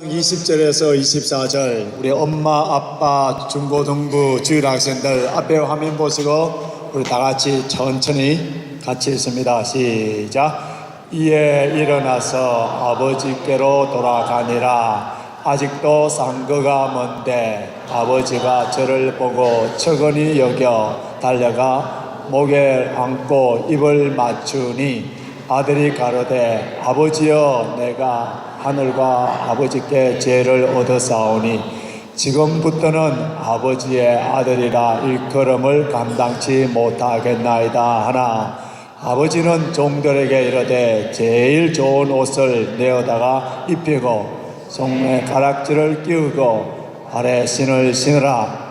20절에서 24절 우리 엄마, 아빠, 중고등부, 주일학생들 앞에 화면 보시고 우리 다 같이 천천히 같이 읽습니다. 시작. 이에 일어나서 아버지께로 돌아가니라. 아직도 상거가 먼데 아버지가 저를 보고 측은히 여겨 달려가 목에 안고 입을 맞추니 아들이 가로되 아버지여 내가 하늘과 아버지께 죄를 얻어사오니 지금부터는 아버지의 아들이라 일컬음을 감당치 못하겠나이다 하나 아버지는 종들에게 이르되 제일 좋은 옷을 내어다가 입히고 손에 가락지를 끼우고 발에 신을 신으라.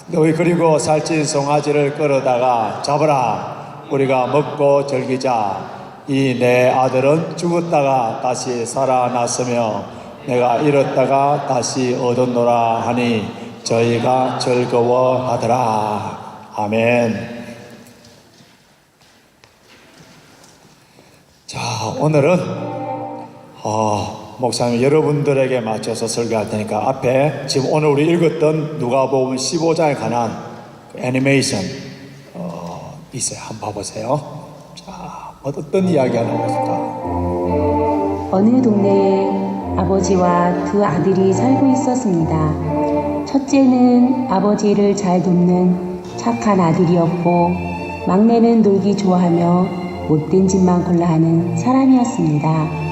너희 그리고 살찐 송아지를 끌어다가 잡으라. 우리가 먹고 즐기자. 이 내 아들은 죽었다가 다시 살아났으며 내가 잃었다가 다시 얻었노라 하니 저희가 즐거워하더라. 아멘. 자, 오늘은 목사님 여러분들에게 맞춰서 설교할 테니까 앞에 지금 오늘 우리 읽었던 누가복음 15장에 관한 애니메이션 있어요. 한번 봐보세요. 자, 어떤 이야기가 나왔을까? 어느 동네에 아버지와 두 아들이 살고 있었습니다. 첫째는 아버지를 잘 돕는 착한 아들이었고 막내는 놀기 좋아하며 못된 짓만 골라 하는 사람이었습니다.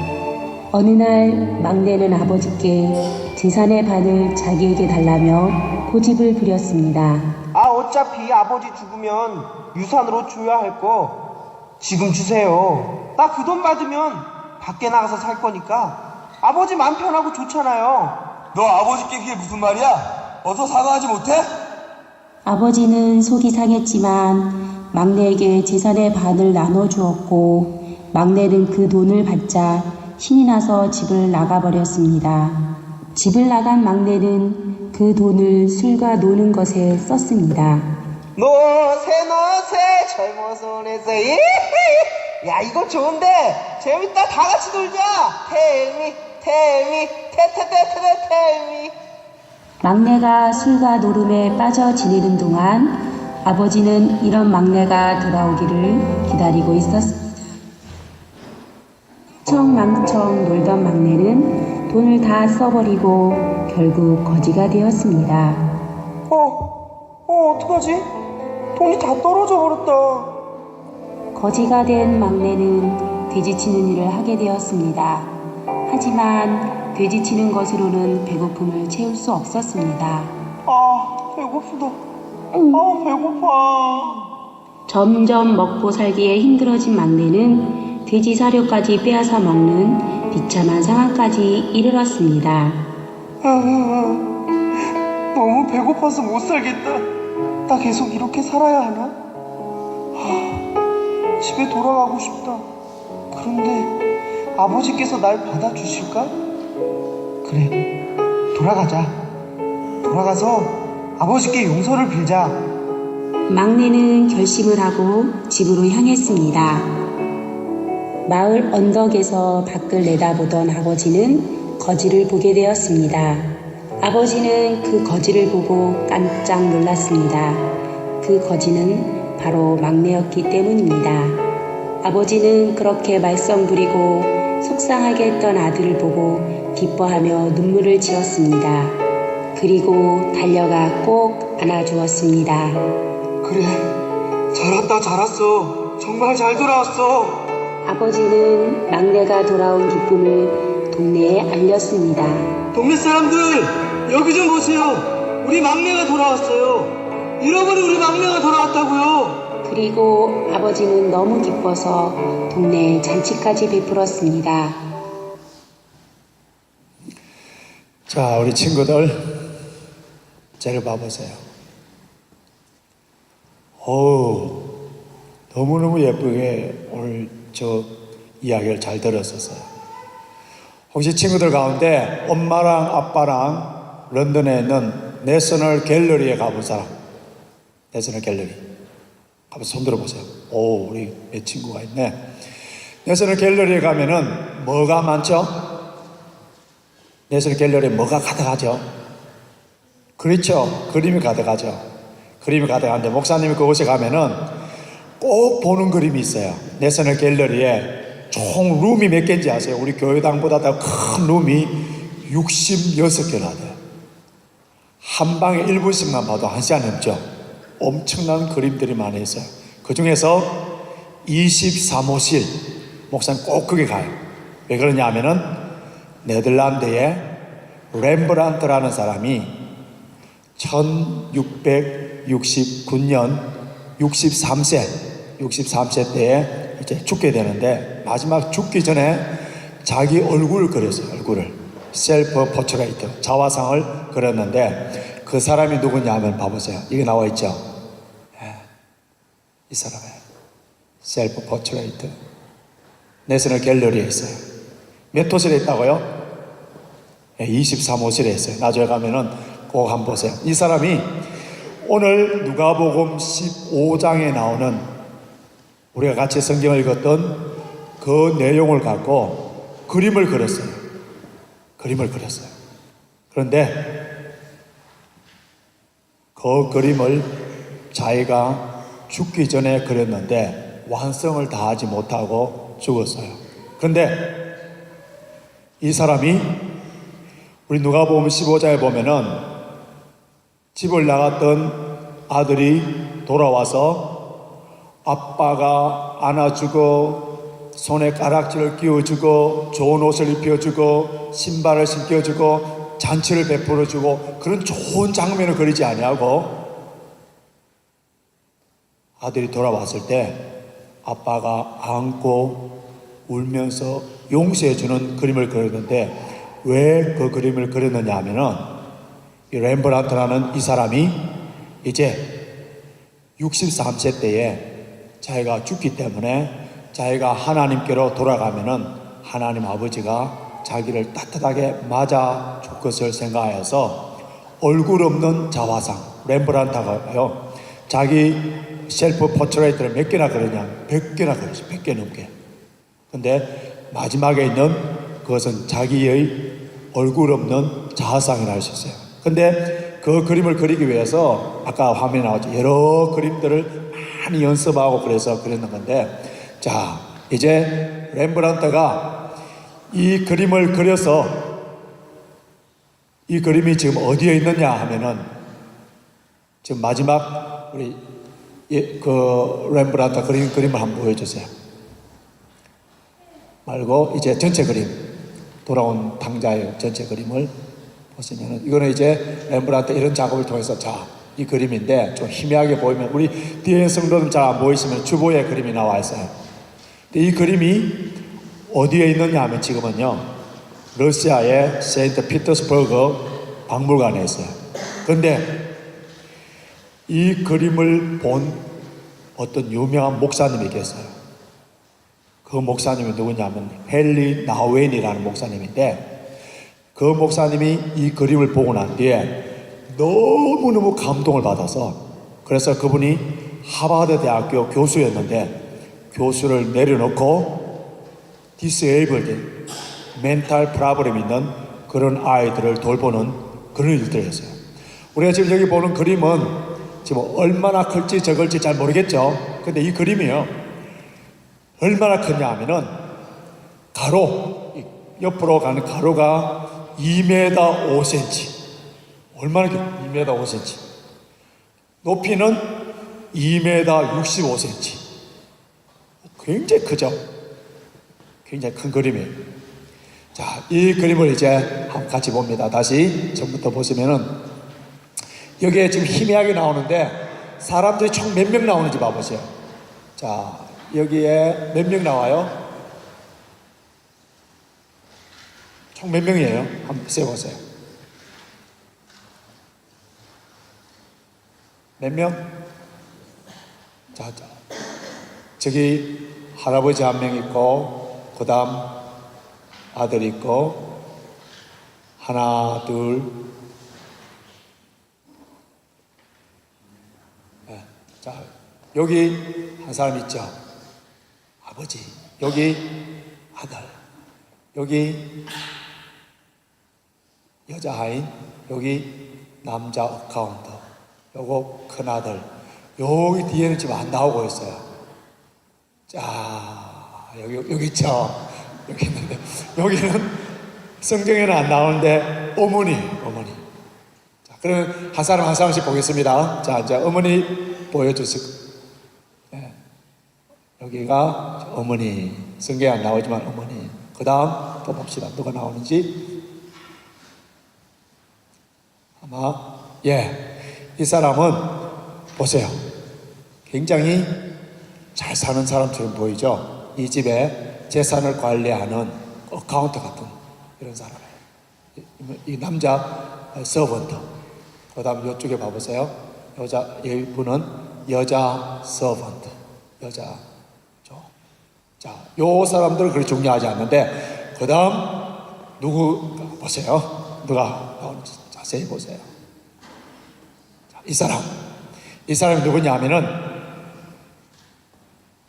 어느 날 막내는 아버지께 재산의 반을 자기에게 달라며 고집을 부렸습니다. 어차피 아버지 죽으면 유산으로 줘야 할 거 지금 주세요. 나 그 돈 받으면 밖에 나가서 살 거니까 아버지 맘 편하고 좋잖아요. 너 아버지께 그게 무슨 말이야? 어서 사과하지 못해? 아버지는 속이 상했지만 막내에게 재산의 반을 나눠주었고 막내는 그 돈을 받자 신이 나서 집을 나가버렸습니다. 집을 나간 막내는 그 돈을 술과 노는 것에 썼습니다. 노세 젊어서네서 야 이거 좋은데 재밌다. 다 같이 놀자. 텔미 테테테테텔미. 막내가 술과 노름에 빠져 지내는 동안 아버지는 이런 막내가 돌아오기를 기다리고 있었습니다. 흥청망청 놀던 막내는 돈을 다 써버리고 결국 거지가 되었습니다. 어떡하지? 돈이 다 떨어져 버렸다. 거지가 된 막내는 돼지치는 일을 하게 되었습니다. 하지만 돼지치는 것으로는 배고픔을 채울 수 없었습니다. 배고프다. 배고파. 점점 먹고 살기에 힘들어진 막내는 돼지 사료까지 빼앗아 먹는 비참한 상황까지 이르렀습니다. 너무 배고파서 못 살겠다. 나 계속 이렇게 살아야 하나? 집에 돌아가고 싶다. 그런데 아버지께서 날 받아주실까? 그래, 돌아가자. 돌아가서 아버지께 용서를 빌자. 막내는 결심을 하고 집으로 향했습니다. 마을 언덕에서 밖을 내다보던 아버지는 거지를 보게 되었습니다. 아버지는 그 거지를 보고 깜짝 놀랐습니다. 그 거지는 바로 막내였기 때문입니다. 아버지는 그렇게 말썽 부리고 속상하게 했던 아들을 보고 기뻐하며 눈물을 지었습니다. 그리고 달려가 꼭 안아주었습니다. 그래, 잘 왔어. 정말 잘 돌아왔어. 아버지는 막내가 돌아온 기쁨을 동네에 알렸습니다. 동네 사람들, 여기 좀 보세요. 우리 막내가 돌아왔어요. 잃어버린 우리 막내가 돌아왔다고요. 그리고 아버지는 너무 기뻐서 동네에 잔치까지 베풀었습니다. 자, 우리 친구들 쟤를 봐보세요. 너무너무 예쁘게 오늘 저 이야기를 잘 들었었어요. 혹시 친구들 가운데 엄마랑 아빠랑 런던에 있는 내셔널 갤러리에 가본 사람? 내셔널 갤러리 한번 손 들어보세요. 우리 몇 친구가 있네. 내셔널 갤러리에 가면은 뭐가 많죠? 내셔널 갤러리에 뭐가 가득하죠? 그렇죠. 그림이 가득하죠. 그림이 가득한데 목사님이 그곳에 가면은 꼭 보는 그림이 있어요. 내셔널 갤러리에 총 룸이 몇 개인지 아세요? 우리 교회당보다 더 큰 룸이 66개나 돼요. 한 방에 1분씩만 봐도 1시간 넘죠. 엄청난 그림들이 많이 있어요. 그 중에서 23호실, 목사님 꼭 거기 가요. 왜 그러냐 하면은 네덜란드의 렘브란트라는 사람이 1669년 63세 때에 이제 죽게 되는데 마지막 죽기 전에 자기 얼굴을 그렸어요. 얼굴을. 셀프 포트레이트, 자화상을 그렸는데 그 사람이 누구냐 하면 봐보세요. 이게 나와 있죠. 이 사람이에요. 셀프 포트레이트. 내셔널 갤러리에 있어요. 몇 호실에 있다고요? 23호실에 있어요. 나중에 가면은 꼭 한번 보세요. 이 사람이 오늘 누가복음 15장에 나오는 우리가 같이 성경을 읽었던 그 내용을 갖고 그림을 그렸어요. 그림을 그렸어요. 그런데 그 그림을 자기가 죽기 전에 그렸는데 완성을 다하지 못하고 죽었어요. 그런데 이 사람이 우리 누가복음 15장에 보면은 집을 나갔던 아들이 돌아와서 아빠가 안아주고 손에 가락지를 끼워주고 좋은 옷을 입혀주고 신발을 신겨주고 잔치를 베풀어주고 그런 좋은 장면을 그리지 아니하고 아들이 돌아왔을 때 아빠가 안고 울면서 용서해주는 그림을 그렸는데 왜 그 그림을 그렸느냐 하면은 이 렘브란트라는 이 사람이 이제 63세 때에 자기가 죽기 때문에 자기가 하나님께로 돌아가면은 하나님 아버지가 자기를 따뜻하게 맞아 줄 것을 생각하여서 얼굴 없는 자화상, 렘브란트가요, 자기 셀프 포트레이트를 몇 개나 그러냐? 100개나 그러죠. 100개 넘게. 근데 마지막에 있는 그것은 자기의 얼굴 없는 자화상이라 할 수 있어요. 근데 그 그림을 그리기 위해서 아까 화면에 나왔죠. 여러 그림들을 많이 연습하고 그래서 그렸는 건데, 자, 이제 렘브란트가 이 그림을 그려서 이 그림이 지금 어디에 있느냐 하면은 지금 마지막 우리 그 렘브란트 그린 그림을 한번 보여주세요. 말고 이제 전체 그림, 돌아온 당자의 전체 그림을 보시면은 이거는 이제 렘브란트 이런 작업을 통해서 자, 이 그림인데 좀 희미하게 보이면 우리 뒤에 성도들 잘 안 보이시면 주보에 그림이 나와 있어요. 이 그림이 어디에 있느냐 하면 지금은요 러시아의 세인트 피터스버그 박물관에 있어요. 그런데 이 그림을 본 어떤 유명한 목사님이 계세요. 그 목사님이 누구냐면 헨리 나우엔이라는 목사님인데 그 목사님이 이 그림을 보고 난 뒤에 너무너무 감동을 받아서 그래서 그분이 하버드 대학교 교수였는데 교수를 내려놓고 디세이블드, 멘탈 프로블럼 있는 그런 아이들을 돌보는 그런 일들을 했어요. 우리가 지금 여기 보는 그림은 지금 얼마나 클지 적을지 잘 모르겠죠. 근데 이 그림이요 얼마나 크냐 하면은 가로, 옆으로 가는 가로가 2m 5cm. 얼마나 길? 2m 5cm. 높이는 2m 65cm. 굉장히 크죠? 굉장히 큰 그림이에요. 자, 이 그림을 이제 한번 같이 봅니다. 다시 처음부터 보시면은 여기에 지금 희미하게 나오는데 사람들이 총 몇 명 나오는지 봐보세요. 자, 여기에 몇 명 나와요? 총 몇 명이에요? 한번 세보세요. 몇 명? 자, 저기 할아버지 한 명 있고 그 다음 아들 있고 하나 둘 네. 자 여기 한 사람 있죠. 아버지, 여기 아들, 여기 여자 하인, 여기 남자 어카운트, 요거 큰아들, 여기 뒤에는 지금 안 나오고 있어요. 자, 여기 있죠. 여기 있는데, 여기는 성경에는 안 나오는데, 어머니. 자, 그러면 한 사람씩 보겠습니다. 자, 이제 어머니 보여주시고, 네. 여기가 어머니, 성경에 안 나오지만 어머니. 그 다음 또 봅시다. 누가 나오는지. 아마, 이 사람은 보세요. 굉장히 잘 사는 사람처럼 보이죠? 이 집에 재산을 관리하는 어카운트 같은 이런 사람이에요. 이 남자 서번트. 그 다음 이쪽에 봐보세요. 이분은 여자 서번트. 여자. 자, 요 사람들은 그렇게 중요하지 않는데, 그 다음 누구 보세요. 누가 나오는지 자세히 보세요. 자, 이 사람이 누구냐면은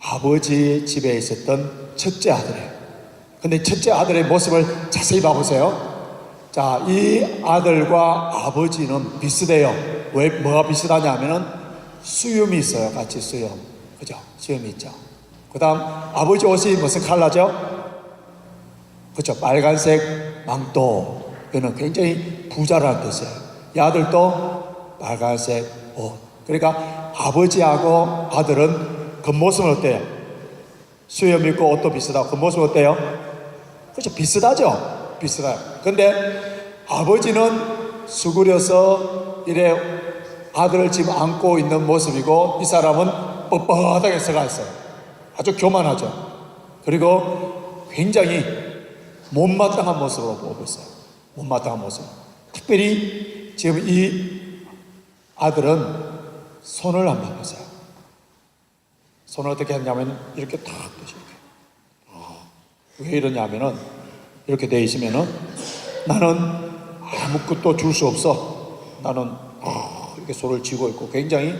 아버지 집에 있었던 첫째 아들이에요. 근데 첫째 아들의 모습을 자세히 봐보세요. 자, 이 아들과 아버지는 비슷해요. 왜, 뭐가 비슷하냐면은 수염이 있어요. 같이 수염. 그죠? 수염이 있죠. 그 다음, 아버지 옷이 무슨 컬러죠? 그죠? 빨간색 망토. 이거는 굉장히 부자라는 뜻이에요. 이 아들도 빨간색 옷. 그러니까 아버지하고 아들은 겉모습은 어때요? 수염 있고 옷도 비슷하고 겉모습은 어때요? 그렇죠. 비슷하죠? 비슷해요. 근데 아버지는 수그려서 이래 아들을 지금 안고 있는 모습이고, 이 사람은 뻣뻣하게 서가 있어요. 아주 교만하죠. 그리고 굉장히 못마땅한 모습으로 보고 있어요. 못마땅한 모습. 특별히 지금 이 아들은 손을 한번 보세요. 손을 어떻게 했냐면 이렇게 탁 드시고. 왜 이러냐면은 이렇게 돼 있으면은 나는 아무것도 줄 수 없어. 나는 이렇게 손을 쥐고 있고 굉장히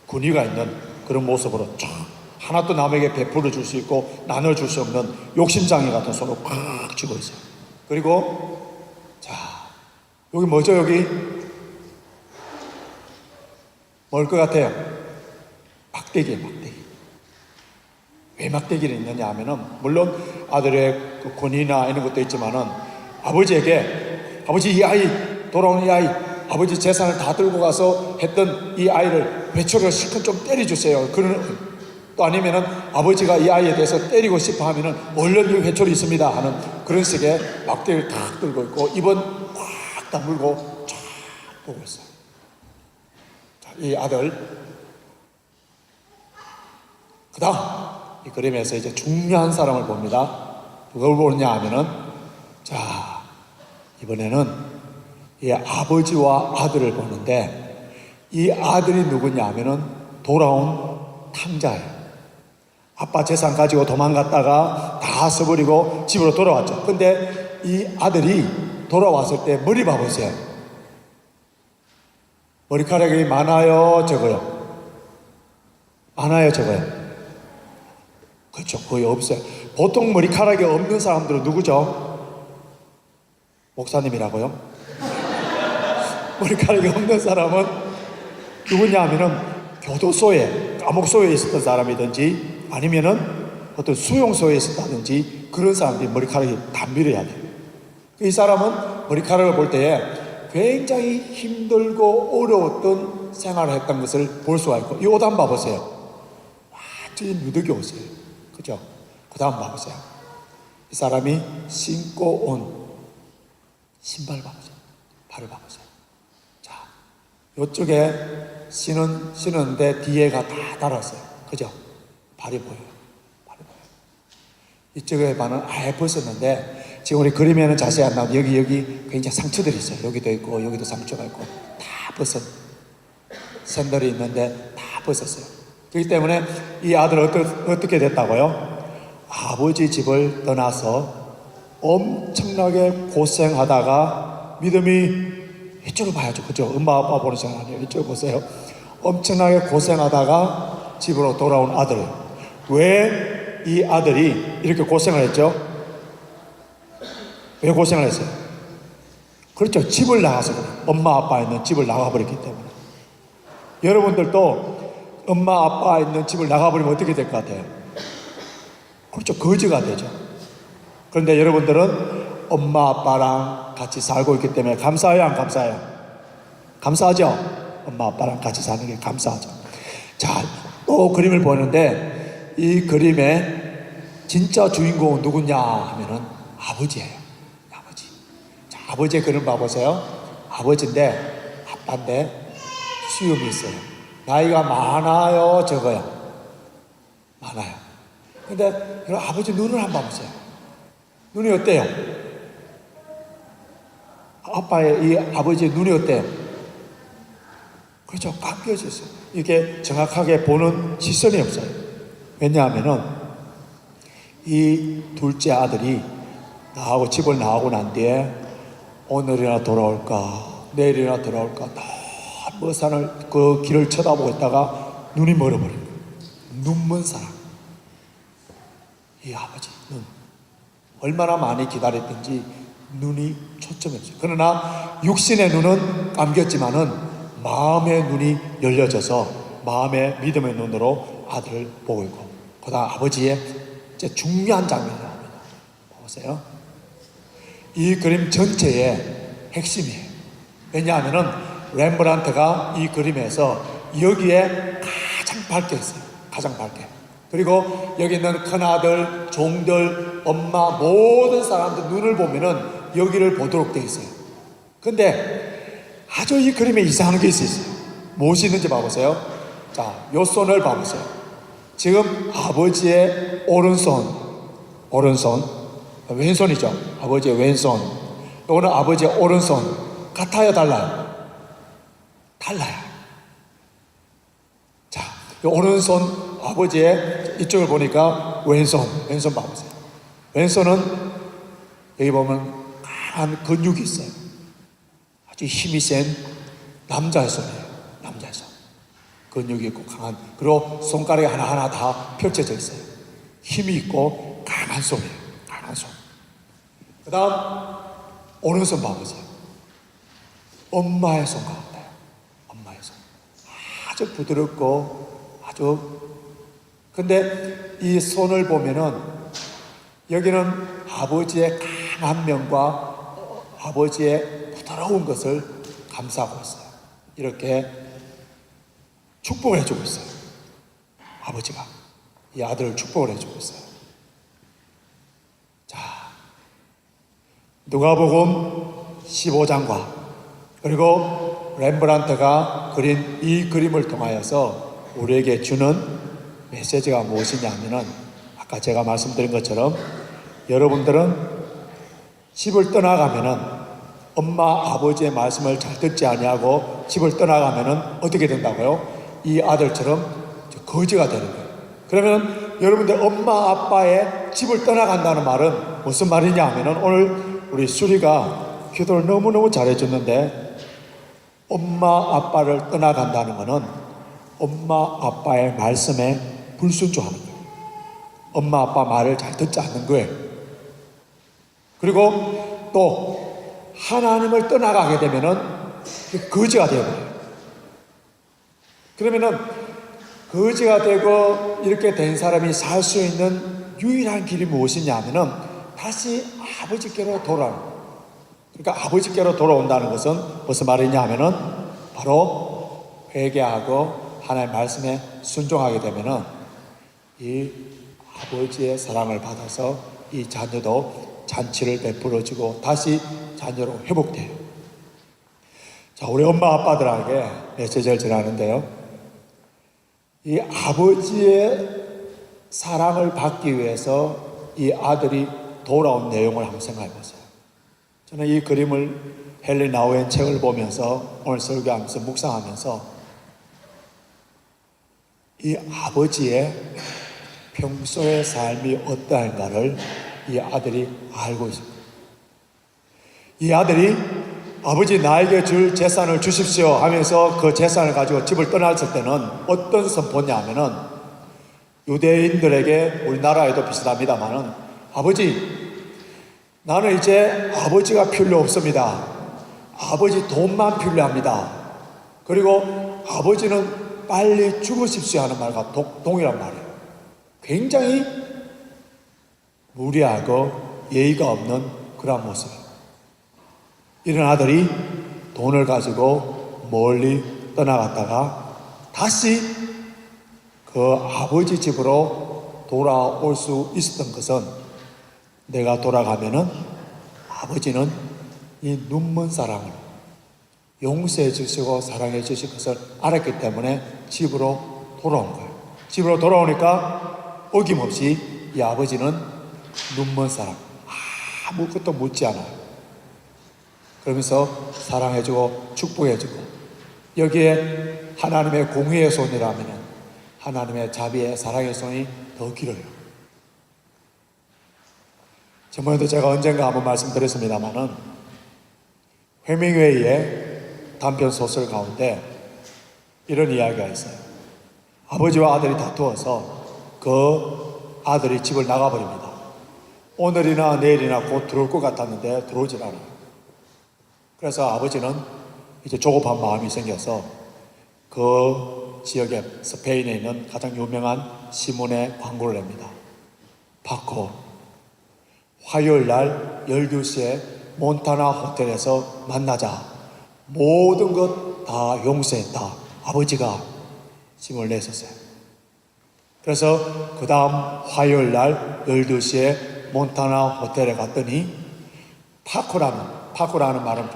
군의가 있는 그런 모습으로 쫙 하나도 남에게 베풀어 줄 수 있고 나눠줄 수 없는 욕심장애 같은 손을 꽉 쥐고 있어요. 그리고 자, 여기 뭐죠? 여기 뭘 것 같아요? 막대기예요. 막대기. 왜 막대기를 있느냐 하면은, 물론 아들의 그 권위나 이런 것도 있지만은 아버지에게, 아버지 이 아이, 돌아오는 이 아이, 아버지 재산을 다 들고 가서 했던 이 아이를 회초리를 실컷 좀 때려주세요. 그런, 또 아니면은 아버지가 이 아이에 대해서 때리고 싶어 하면은 얼른 이 회초리 있습니다 하는 그런 식의 막대기를 탁 들고 있고, 입은 꽉 다물고 쫙 보고 있어요. 자, 이 아들. 그 다음 이 그림에서 이제 중요한 사람을 봅니다. 누굴 보느냐 하면은, 자, 이번에는 이 아버지와 아들을 보는데, 이 아들이 누구냐 하면은 돌아온 탕자예요. 아빠 재산 가지고 도망갔다가 다 써버리고 집으로 돌아왔죠. 근데 이 아들이 돌아왔을 때 머리 봐보세요. 머리카락이 많아요, 적어요? 많아요, 적어요? 그렇죠. 거의 없어요. 보통 머리카락이 없는 사람들은 누구죠? 목사님이라고요? 머리카락이 없는 사람은 누구냐 하면은 교도소에, 감옥소에 있었던 사람이든지 아니면은 어떤 수용소에 있었다든지 그런 사람들이 머리카락이 다 밀어야 돼요. 이 사람은 머리카락을 볼 때에 굉장히 힘들고 어려웠던 생활을 했던 것을 볼 수가 있고, 이 옷 한번 봐보세요. 완전히 누더기 옷이에요. 그죠? 그 다음 봐보세요. 이 사람이 신고 온 신발 봐보세요. 발을 봐보세요. 자, 이쪽에 신었는데 뒤에가 다 달았어요. 그죠? 발이 보여요. 발이 보여요. 이쪽에 발은 아예 벗었는데, 지금 우리 그림에는 자세히 안 나오는데 여기 굉장히 상처들이 있어요. 여기도 있고 여기도 상처가 있고 다 벗은 샌들이 있는데 다 벗었어요. 그렇기 때문에 이 아들 어떻게 됐다고요? 아버지 집을 떠나서 엄청나게 고생하다가, 믿음이 이쪽을 봐야죠. 그죠? 엄마 아빠 보는 시간 아니에요. 이쪽을 보세요. 엄청나게 고생하다가 집으로 돌아온 아들. 왜 이 아들이 이렇게 고생을 했죠? 왜 고생을 했어요? 그렇죠. 집을 나가서 그래요. 엄마 아빠 있는 집을 나가버렸기 때문에. 여러분들도 엄마 아빠 있는 집을 나가버리면 어떻게 될 것 같아요? 그렇죠. 거지가 되죠. 그런데 여러분들은 엄마 아빠랑 같이 살고 있기 때문에 감사해요, 안 감사해요? 감사하죠? 엄마 아빠랑 같이 사는 게 감사하죠. 자, 또 그림을 보는데 이 그림의 진짜 주인공은 누구냐 하면은 아버지예요. 아버지. 자, 아버지의 그림 봐보세요. 아버지인데 아빠인데 수염이 있어요. 나이가 많아요, 적어요? 많아요. 근데 그럼 아버지 눈을 한번 보세요. 눈이 어때요? 아빠의 이 아버지의 눈이 어때요? 그렇죠. 감겨져 있어요. 이게 정확하게 보는 시선이 없어요. 왜냐하면은 이 둘째 아들이 나하고 집을 나가고 난 뒤에 오늘이나 돌아올까 내일이나 돌아올까 먼 산을 그 길을 쳐다보고 있다가 눈이 멀어버린 거예요. 눈먼 사람. 이 아버지 눈 얼마나 많이 기다렸든지 눈이 초점이 없어요. 그러나 육신의 눈은 감겼지만은 마음의 눈이 열려져서 마음의 믿음의 눈으로 아들을 보고 있고, 그 다음 아버지의 이제 중요한 장면이 나옵니다. 보세요. 이 그림 전체의 핵심이에요. 왜냐하면은 렘브란트가 이 그림에서 여기에 가장 밝게 했어요. 가장 밝게. 그리고 여기 있는 큰아들, 종들, 엄마, 모든 사람들 눈을 보면은 여기를 보도록 되어 있어요. 근데 아주 이 그림에 이상한 게 있어요. 무엇이 있는지 봐보세요. 자, 요 손을 봐보세요. 지금 아버지의 오른손, 왼손이죠. 아버지의 왼손. 요거는 아버지의 오른손. 같아요, 달라요? 달라요. 자, 요 오른손 아버지의 이쪽을 보니까 왼손 봐보세요. 왼손은 여기 보면 강한 근육이 있어요. 아주 힘이 센 남자의 손이에요. 남자의 손. 근육이 있고 강한, 그리고 손가락이 하나하나 다 펼쳐져 있어요. 힘이 있고 강한 손이에요. 강한 손. 그 다음 오른손 봐보세요. 엄마의 손 같아요. 엄마의 손. 아주 부드럽고 아주, 근데 이 손을 보면은 여기는 아버지의 강한 면과 아버지의 부드러운 것을 감싸고 있어요. 이렇게 축복을 해주고 있어요. 아버지가 이 아들을 축복을 해주고 있어요. 자, 누가복음 15장과 그리고 렘브란트가 그린 이 그림을 통하여서 우리에게 주는 메시지가 무엇이냐면은, 아까 제가 말씀드린 것처럼 여러분들은 집을 떠나가면은 엄마 아버지의 말씀을 잘 듣지 아니하고 집을 떠나가면은 어떻게 된다고요? 이 아들처럼 거지가 되는 거예요. 그러면 여러분들 엄마 아빠의 집을 떠나간다는 말은 무슨 말이냐 하면은, 오늘 우리 수리가 기도를 너무너무 잘해줬는데, 엄마 아빠를 떠나간다는 것은 엄마 아빠의 말씀에 불순종하는 거예요. 엄마 아빠 말을 잘 듣지 않는 거예요. 그리고 또 하나님을 떠나가게 되면은 거지가 되어버려요. 그러면은 거지가 되고 이렇게 된 사람이 살 수 있는 유일한 길이 무엇이냐 하면은 다시 아버지께로 돌아오는 거예요. 그러니까 아버지께로 돌아온다는 것은 무슨 말이냐 하면은 바로 회개하고 하나님의 말씀에 순종하게 되면은 이 아버지의 사랑을 받아서 이 자녀도 잔치를 베풀어주고 다시 자녀로 회복돼요. 자, 우리 엄마 아빠들에게 메시지를 전하는데요, 이 아버지의 사랑을 받기 위해서 이 아들이 돌아온 내용을 한번 생각해 보세요. 저는 이 그림을 헨리 나우엔 책을 보면서 오늘 설교하면서 묵상하면서 이 아버지의 평소의 삶이 어떠한가를 이 아들이 알고 있습니다. 이 아들이 아버지 나에게 줄 재산을 주십시오 하면서 그 재산을 가지고 집을 떠났을 때는 어떤 선포냐 하면은, 유대인들에게 우리나라에도 비슷합니다만은, 아버지 나는 이제 아버지가 필요 없습니다. 아버지 돈만 필요합니다. 그리고 아버지는 빨리 죽으십시오 하는 말과 동일한 말이에요. 굉장히 무례하고 예의가 없는 그런 모습이에요. 이런 아들이 돈을 가지고 멀리 떠나갔다가 다시 그 아버지 집으로 돌아올 수 있었던 것은 내가 돌아가면은 아버지는 이 눈먼 사랑을 용서해 주시고 사랑해 주실 것을 알았기 때문에 집으로 돌아온 거예요. 집으로 돌아오니까 어김없이 이 아버지는 눈먼 사랑, 아무것도 묻지 않아요. 그러면서 사랑해주고 축복해주고, 여기에 하나님의 공의의 손이라면 하나님의 자비의 사랑의 손이 더 길어요. 저번에도 제가 언젠가 한번 말씀드렸습니다마는 해밍웨이의 단편 소설 가운데 이런 이야기가 있어요. 아버지와 아들이 다투어서 그 아들이 집을 나가버립니다. 오늘이나 내일이나 곧 들어올 것 같았는데 들어오질 않아요. 그래서 아버지는 이제 조급한 마음이 생겨서 그 지역에 스페인에 있는 가장 유명한 신문에 광고를 냅니다. 파코, 화요일 날 12시에 몬타나 호텔에서 만나자. 모든 것 다 용서했다. 아버지가 짐을 냈었어요. 그래서 그 다음 화요일 날 12시에 몬타나 호텔에 갔더니 파코라는 말은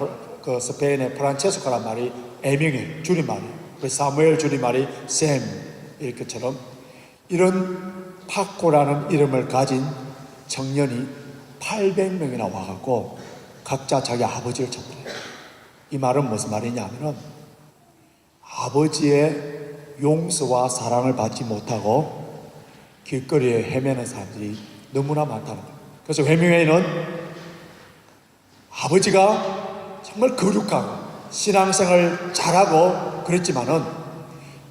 그 스페인의 프란체스코라는 말이 애명의 줄임말이에요. 그 사무엘 줄임말이 샘 이렇게처럼 이런 파코라는 이름을 가진 청년이 800명이나 와갖고 각자 자기 아버지를 찾더래요. 이 말은 무슨 말이냐면은 아버지의 용서와 사랑을 받지 못하고 길거리에 헤매는 사람들이 너무나 많다는 거예요. 그래서 해밍웨이는 아버지가 정말 거룩하고 신앙생활 잘하고 그랬지만은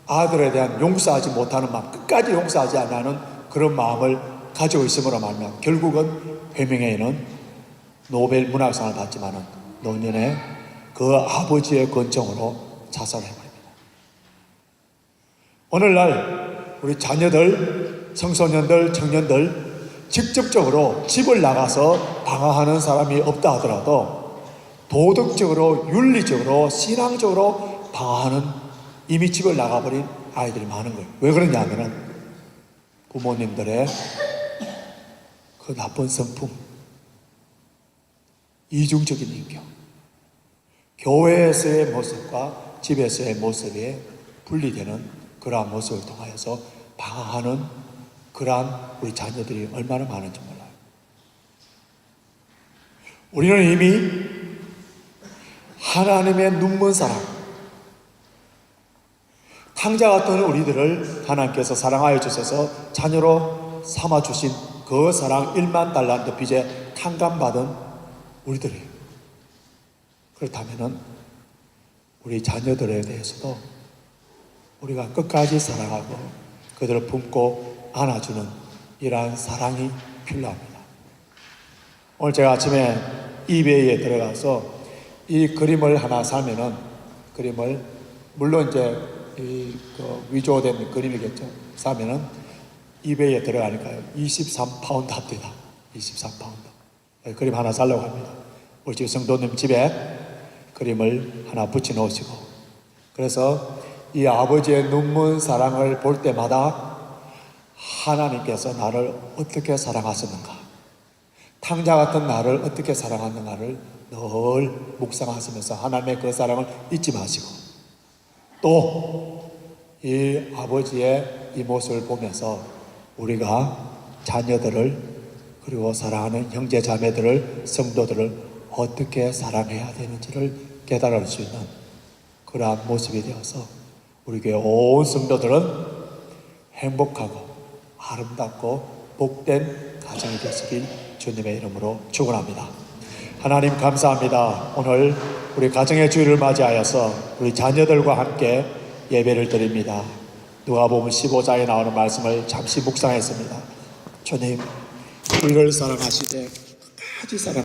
아들에 대한 용서하지 못하는 마음, 끝까지 용서하지 않는 그런 마음을 가지고 있음으로 말미암아 결국은 해밍웨이는 노벨 문학상을 받지만은 노년에 그 아버지의 권총으로 자살해버립니다. 오늘날 우리 자녀들, 청소년들, 청년들 직접적으로 집을 나가서 방황하는 사람이 없다 하더라도 도덕적으로, 윤리적으로, 신앙적으로 방황하는 이미 집을 나가버린 아이들이 많은 거예요. 왜 그러냐면은 부모님들의 그 나쁜 성품, 이중적인 인격, 교회에서의 모습과 집에서의 모습이 분리되는 그러한 모습을 통하여서 방황하는 그러한 우리 자녀들이 얼마나 많은지 몰라요. 우리는 이미 하나님의 눈먼 사랑, 탕자 같은 우리들을 하나님께서 사랑하여 주셔서 자녀로 삼아주신 그 사랑 1만 달란트 빚에 탕감받은 우리들이에요. 그렇다면 우리 자녀들에 대해서도 우리가 끝까지 사랑하고 그들을 품고 안아주는 이러한 사랑이 필요합니다. 오늘 제가 아침에 이베이에 들어가서 이 그림을 하나 사면은 그림을 물론 이제 위조된 그림이겠죠. 사면은 이베이에 들어가니까요 23파운드 합니다. 23파운드. 그림 하나 사려고 합니다. 우리 집 성도님 집에 그림을 하나 붙여 놓으시고, 그래서 이 아버지의 눈먼 사랑을 볼 때마다 하나님께서 나를 어떻게 사랑하셨는가, 탕자 같은 나를 어떻게 사랑하는가를 늘 묵상하시면서 하나님의 그 사랑을 잊지 마시고, 또 이 아버지의 이 모습을 보면서 우리가 자녀들을 그리고 사랑하는 형제 자매들을, 성도들을 어떻게 사랑해야 되는지를 깨달을 수 있는 그러한 모습이 되어서 우리 교회 온 성도들은 행복하고 아름답고 복된 가정이 되시길 주님의 이름으로 축원합니다. 하나님 감사합니다. 오늘 우리 가정의 주일을 맞이하여서 우리 자녀들과 함께 예배를 드립니다. 누가복음 15장에 나오는 말씀을 잠시 묵상했습니다. 주님, 우리를 사랑하시되 끝까지 사랑